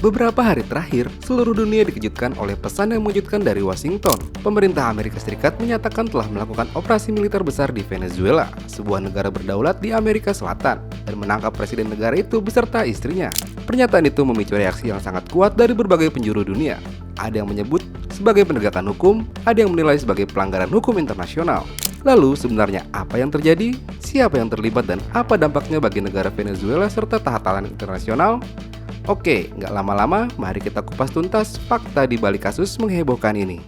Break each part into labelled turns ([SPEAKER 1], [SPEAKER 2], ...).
[SPEAKER 1] Beberapa hari terakhir, seluruh dunia dikejutkan oleh pesan yang mengejutkan dari Washington. Pemerintah Amerika Serikat menyatakan telah melakukan operasi militer besar di Venezuela, sebuah negara berdaulat di Amerika Selatan, dan menangkap presiden negara itu beserta istrinya. Pernyataan itu memicu reaksi yang sangat kuat dari berbagai penjuru dunia. Ada yang menyebut sebagai penegakan hukum, ada yang menilai sebagai pelanggaran hukum internasional. Lalu sebenarnya apa yang terjadi? Siapa yang terlibat dan apa dampaknya bagi negara Venezuela serta tatanan internasional? Oke, nggak lama-lama, mari kita kupas tuntas fakta di balik kasus menghebohkan ini.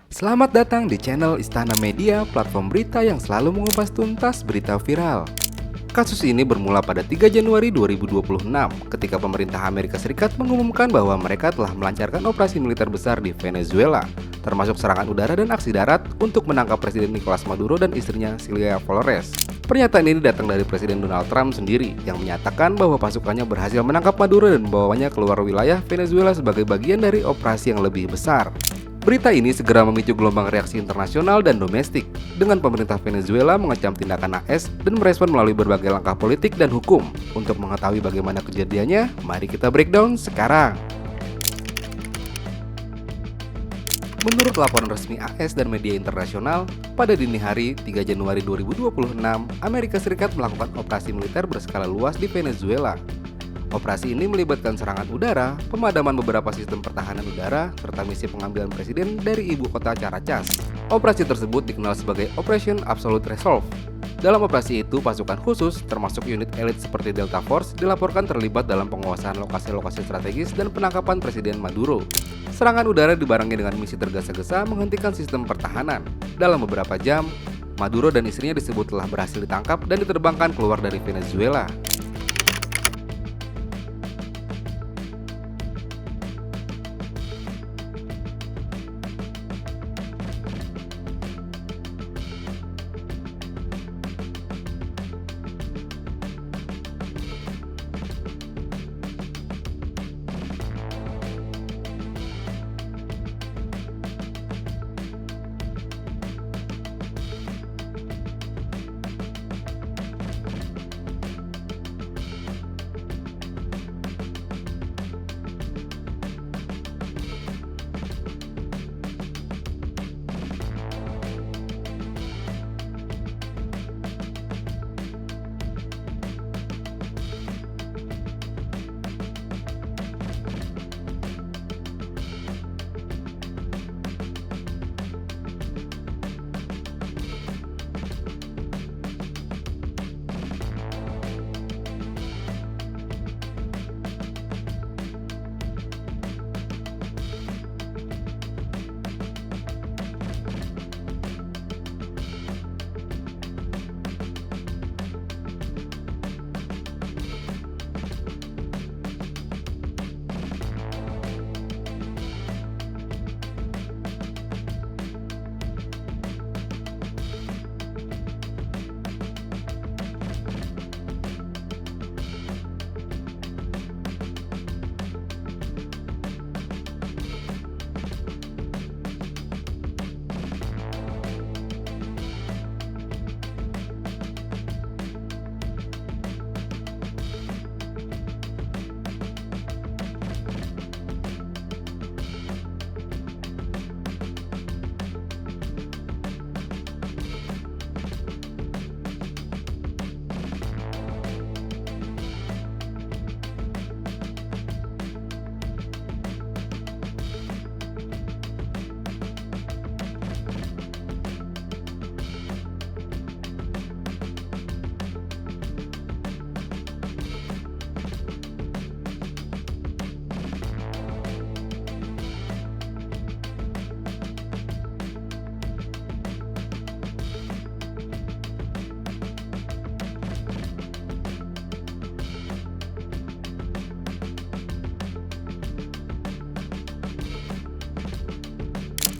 [SPEAKER 1] Selamat datang di channel Istana Media, platform berita yang selalu mengupas tuntas berita viral. Kasus ini bermula pada 3 Januari 2026 ketika pemerintah Amerika Serikat mengumumkan bahwa mereka telah melancarkan operasi militer besar di Venezuela, termasuk serangan udara dan aksi darat untuk menangkap Presiden Nicolas Maduro dan istrinya Cilia Flores. Pernyataan ini datang dari Presiden Donald Trump sendiri yang menyatakan bahwa pasukannya berhasil menangkap Maduro dan membawanya keluar wilayah Venezuela sebagai bagian dari operasi yang lebih besar. Berita ini segera memicu gelombang reaksi internasional dan domestik, dengan pemerintah Venezuela mengecam tindakan AS dan merespon melalui berbagai langkah politik dan hukum. Untuk mengetahui bagaimana kejadiannya, mari kita breakdown sekarang. Menurut laporan resmi AS dan media internasional, pada dini hari 3 Januari 2026, Amerika Serikat melakukan operasi militer berskala luas di Venezuela. Operasi ini melibatkan serangan udara, pemadaman beberapa sistem pertahanan udara, serta misi pengambilan presiden dari ibu kota Caracas. Operasi tersebut dikenal sebagai Operation Absolute Resolve. Dalam operasi itu, pasukan khusus, termasuk unit elit seperti Delta Force, dilaporkan terlibat dalam penguasaan lokasi-lokasi strategis dan penangkapan Presiden Maduro. Serangan udara dibarengi dengan misi tergesa-gesa menghentikan sistem pertahanan. Dalam beberapa jam, Maduro dan istrinya disebut telah berhasil ditangkap dan diterbangkan keluar dari Venezuela.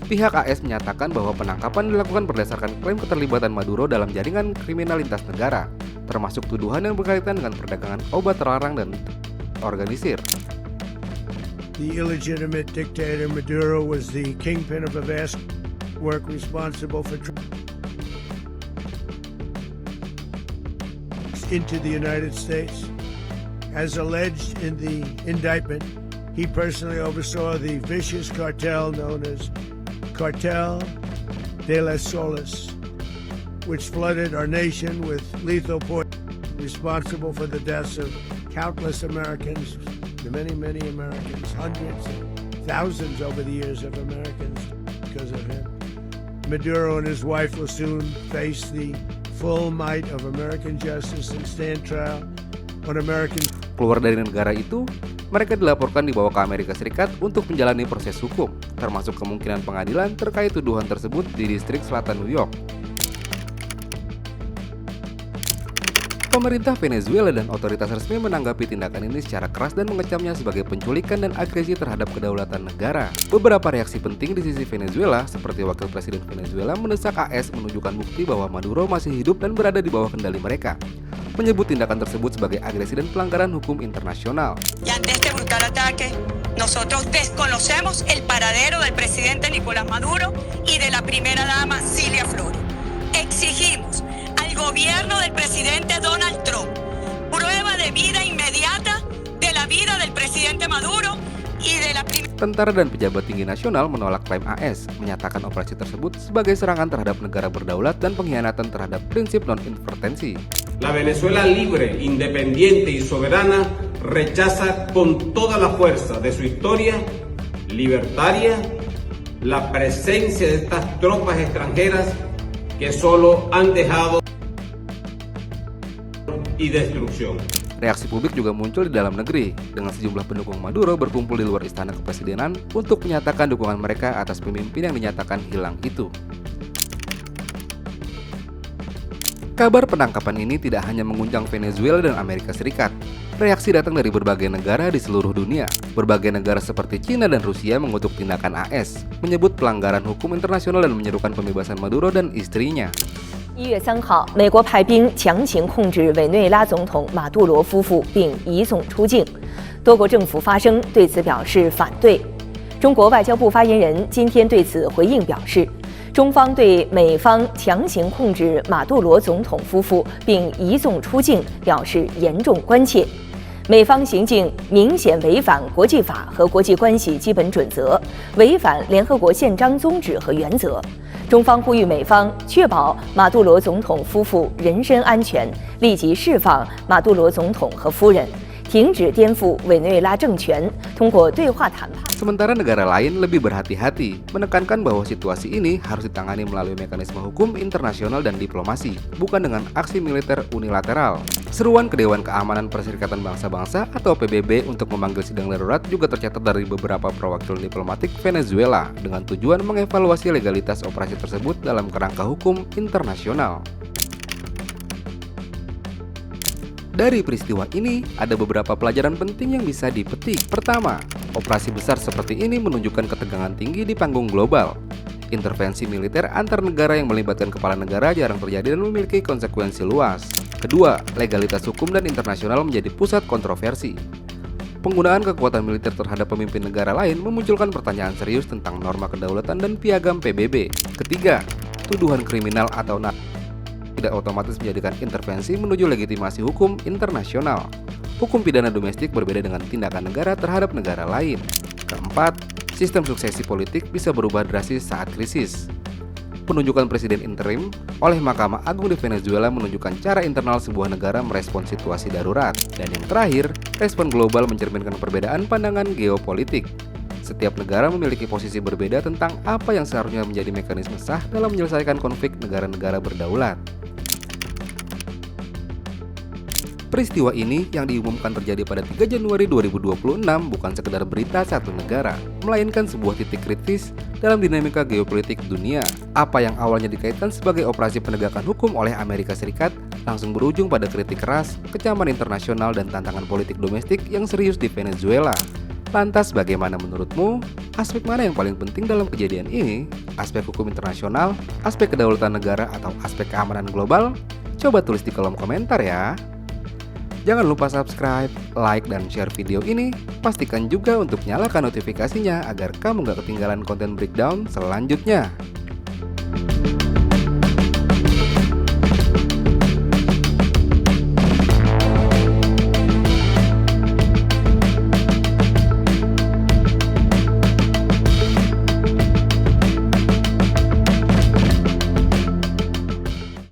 [SPEAKER 1] Pihak AS menyatakan bahwa penangkapan dilakukan berdasarkan klaim keterlibatan Maduro dalam jaringan kriminal lintas negara, termasuk tuduhan yang berkaitan dengan perdagangan obat terlarang dan organisir.
[SPEAKER 2] The illegitimate dictator Maduro was the kingpin of a vast network responsible for into the United States. As alleged in the indictment, he personally oversaw the vicious cartel known as Cartel de las Solas, which flooded our nation with lethal poison, responsible for the deaths of countless Americans, many Americans, hundreds of thousands over the years of Americans because of him. Maduro and his wife will soon face the full might of American justice and stand trial on American.
[SPEAKER 1] Keluar dari negara itu, mereka dilaporkan dibawa ke Amerika Serikat untuk menjalani proses hukum, termasuk kemungkinan pengadilan terkait tuduhan tersebut di distrik selatan New York. Pemerintah Venezuela dan otoritas resmi menanggapi tindakan ini secara keras dan mengecamnya sebagai penculikan dan agresi terhadap kedaulatan negara. Beberapa reaksi penting di sisi Venezuela, seperti Wakil Presiden Venezuela mendesak AS menunjukkan bukti bahwa Maduro masih hidup dan berada di bawah kendali mereka, menyebut tindakan tersebut sebagai agresi dan pelanggaran hukum internasional.
[SPEAKER 3] Y ante este brutal ataque, nosotros desconocemos el paradero del presidente Nicolás Maduro y de la primera dama Cilia Flores. Exigimos al gobierno del presidente Donald Trump prueba de vida inmediata de la vida del presidente Maduro y de la
[SPEAKER 1] Tentara dan pejabat tinggi nasional menolak klaim AS, menyatakan operasi tersebut sebagai serangan terhadap negara berdaulat dan pengkhianatan terhadap prinsip non-intervensi.
[SPEAKER 4] La Venezuela libre, independiente y soberana rechaza con toda la fuerza de su historia libertaria la presencia de estas tropas extranjeras que solo han dejado y destrucción.
[SPEAKER 1] Reaksi publik juga muncul di dalam negeri, dengan sejumlah pendukung Maduro berkumpul di luar istana kepresidenan untuk menyatakan dukungan mereka atas pemimpin yang dinyatakan hilang itu. Kabar penangkapan ini tidak hanya mengguncang Venezuela dan Amerika Serikat. Reaksi datang dari berbagai negara di seluruh dunia. Berbagai negara seperti China dan Rusia mengutuk tindakan AS, menyebut pelanggaran hukum internasional dan menyerukan pembebasan Maduro dan istrinya.
[SPEAKER 5] 1月3号，美国派兵强行控制委内瑞拉总统马杜罗夫妇，并移送出境。多国政府发声对此表示反对。中国外交部发言人今天对此回应表示，中方对美方强行控制马杜罗总统夫妇并移送出境表示严重关切。美方行径明显违反国际法和国际关系基本准则，违反联合国宪章宗旨和原则。中方呼吁美方确保马杜罗总统夫妇人身安全，立即释放马杜罗总统和夫人，停止颠覆委内瑞拉政权，通过对话谈判。
[SPEAKER 1] Sementara negara lain lebih berhati-hati, menekankan bahwa situasi ini harus ditangani melalui mekanisme hukum internasional dan diplomasi, bukan dengan aksi militer unilateral. Seruan ke Dewan Keamanan Perserikatan Bangsa-Bangsa atau PBB untuk memanggil sidang darurat juga tercatat dari beberapa perwakilan diplomatik Venezuela dengan tujuan mengevaluasi legalitas operasi tersebut dalam kerangka hukum internasional. Dari peristiwa ini, ada beberapa pelajaran penting yang bisa dipetik. Pertama, operasi besar seperti ini menunjukkan ketegangan tinggi di panggung global. Intervensi militer antar negara yang melibatkan kepala negara jarang terjadi dan memiliki konsekuensi luas. Kedua, legalitas hukum dan internasional menjadi pusat kontroversi. Penggunaan kekuatan militer terhadap pemimpin negara lain memunculkan pertanyaan serius tentang norma kedaulatan dan piagam PBB. Ketiga, tuduhan kriminal atau tidak otomatis menjadikan intervensi menuju legitimasi hukum internasional. Hukum pidana domestik berbeda dengan tindakan negara terhadap negara lain. Keempat, sistem suksesi politik bisa berubah drastis saat krisis. Penunjukan presiden interim oleh Mahkamah Agung di Venezuela menunjukkan cara internal sebuah negara merespons situasi darurat. Dan yang terakhir, respon global mencerminkan perbedaan pandangan geopolitik. Setiap negara memiliki posisi berbeda tentang apa yang seharusnya menjadi mekanisme sah dalam menyelesaikan konflik negara-negara berdaulat. Peristiwa ini yang diumumkan terjadi pada 3 Januari 2026 bukan sekedar berita satu negara, melainkan sebuah titik kritis dalam dinamika geopolitik dunia. Apa yang awalnya dikaitkan sebagai operasi penegakan hukum oleh Amerika Serikat langsung berujung pada kritik keras, kecaman internasional dan tantangan politik domestik yang serius di Venezuela. Lantas bagaimana menurutmu? Aspek mana yang paling penting dalam kejadian ini? Aspek hukum internasional, aspek kedaulatan negara, atau aspek keamanan global? Coba tulis di kolom komentar ya. Jangan lupa subscribe, like, dan share video ini. Pastikan juga untuk nyalakan notifikasinya agar kamu gak ketinggalan konten breakdown selanjutnya.